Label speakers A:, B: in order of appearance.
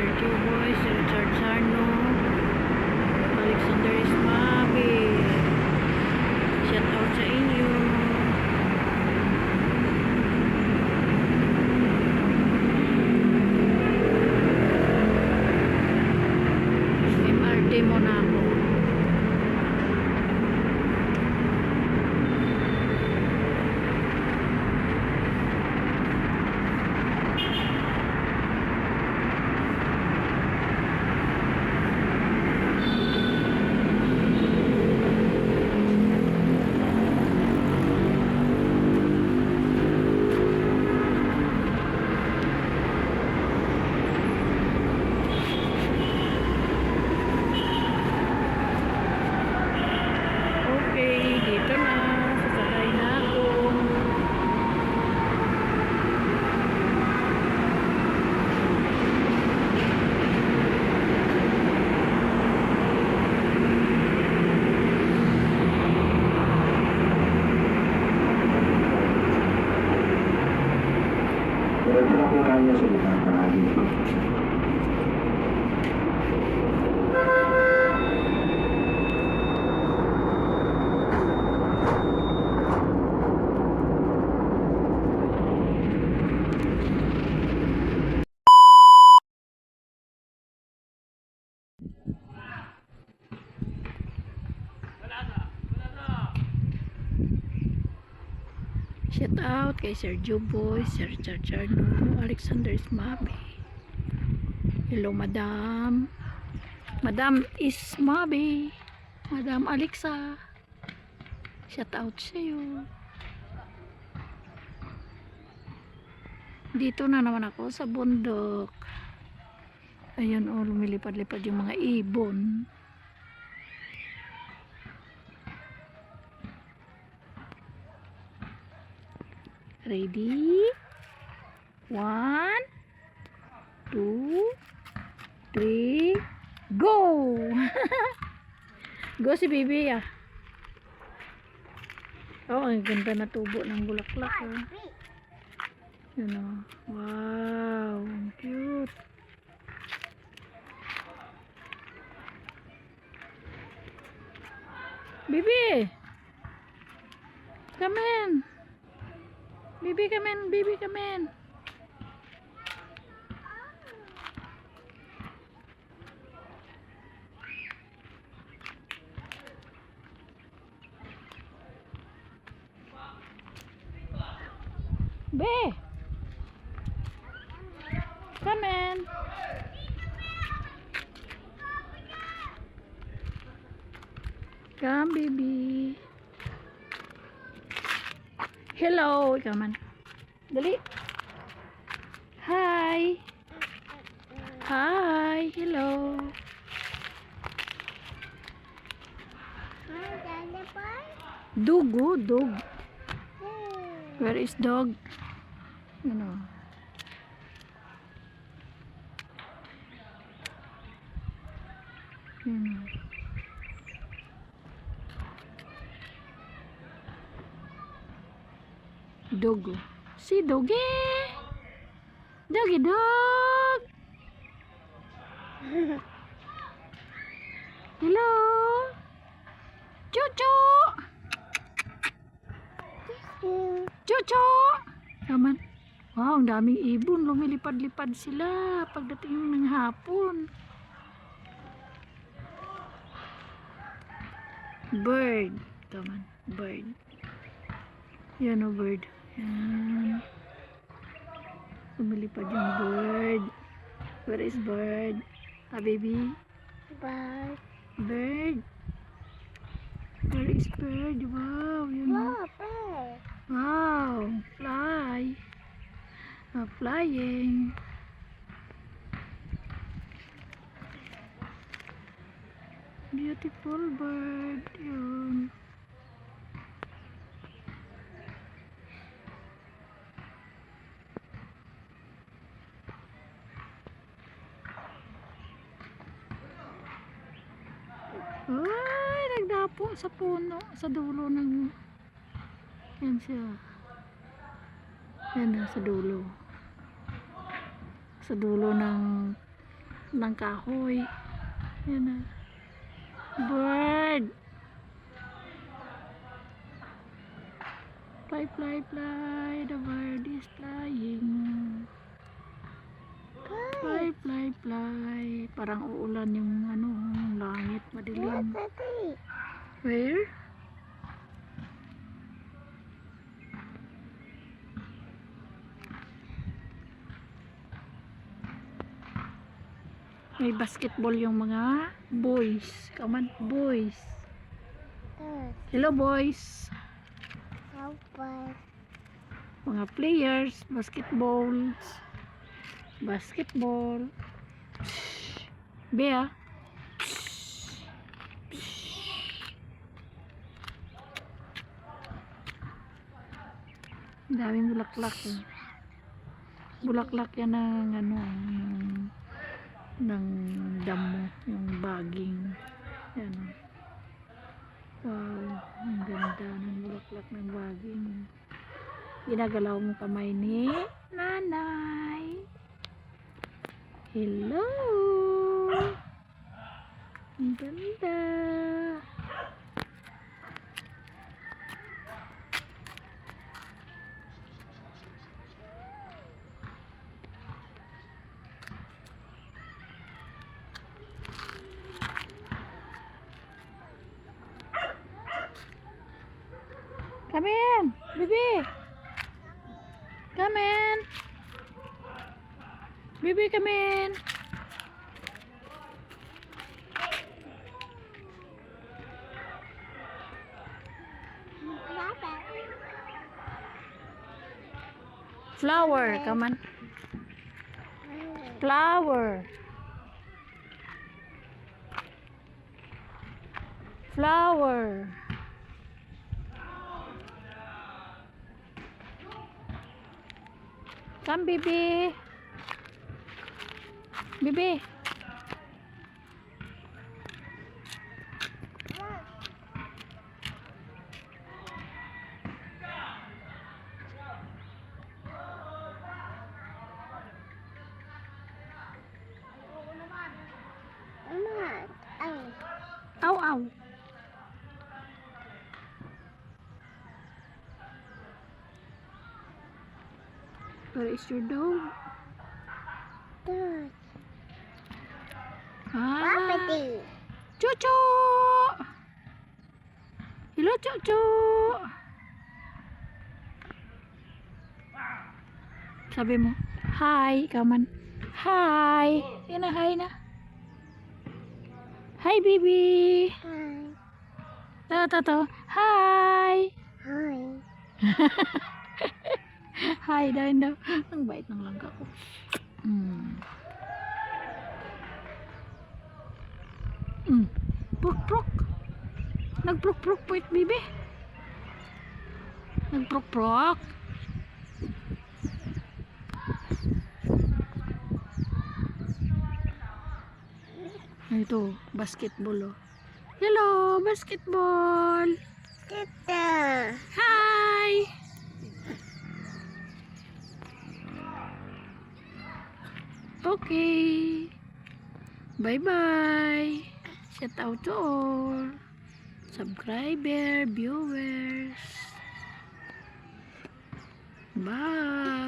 A: Sergio Boy, Sir Richard Sarno, Alexander Ismabe. Shout out sa inyo. MRT muna ako. Dito na, sasakay na ako.
B: Diretso na po tayo sa ibang bahagi.
A: Shout out kay Sergio Boy, Sir Richard Sarno, Alexander Ismabe. Hello, Madam. Madam Ismabe. Madam Alexa. Shout out sa'yo. Dito na naman ako sa bundok. Ayun, oh, lumilipad-lipad yung mga ibon. Ready? 1, 2, 3, go! Go si Bibi ah. Oh, ang ganda na tubo ng bulaklak ah. Yun oh. Wow, ang cute. Bibi! Come in! Bibi, come in! Bibi, come in! Be! Come in! Come, baby! Hello! Ikaw man. Dali! Hi! Hi! Hello! Dugo, dog. Where is dog? Ano? Dogo. Si Doge. Doggy dog. Hello. Cucu. Cucu. Naman. Wow, ang daming ibon. Lumilipad-lipad sila pagdating ng hapon. Bird. Taman. Bird. Yan o, bird. Yan. Lumilipad yung bird. Where is bird? Ah, baby?
C: Bird.
A: Bird. Where is bird? Wow. Yan o.
C: Oh, bird.
A: Wow. Fly. Ah, flying. Beautiful bird. Yun. Ay, nagdapo sa puno, sa dulo ng, yan siya, yan na, sa dulo ng ng kahoy. Yan na. Bird. Fly, fly, fly. The bird is flying. Fly, fly, fly. Parang uulan yung ano, langit madilim. Where? May basketball yung mga boys. Come on, boys. Hello, boys. Mga players, basketball. Basketball. Bea. Daming bulaklak eh. Bulaklak yan ng ano, ng damo, yung baging. Yan. Wow, ang ganda ng bulaklak ng baging. Ginagalaw mo kamay ni nanay. Hello! Ang ganda! Come in, baby. Come in. Baby, come in. Flower, come on. Flower. Flower. Come, baby. Baby. Ow, ow. Where is your dog? Cucu. Hello, cucu. Sabi mo, hi, kaman. Hi. Yan na, hi na. Hi, baby. To. Hi. Hi, daw. Ang bait ng langka ko. Prok. Nagprok-prok po it, baby. Nagprok-prok. Ito, basketball oh. Hello, basketball. Hi. Okay. Bye-bye. Shout out to all subscriber, viewers. Bye.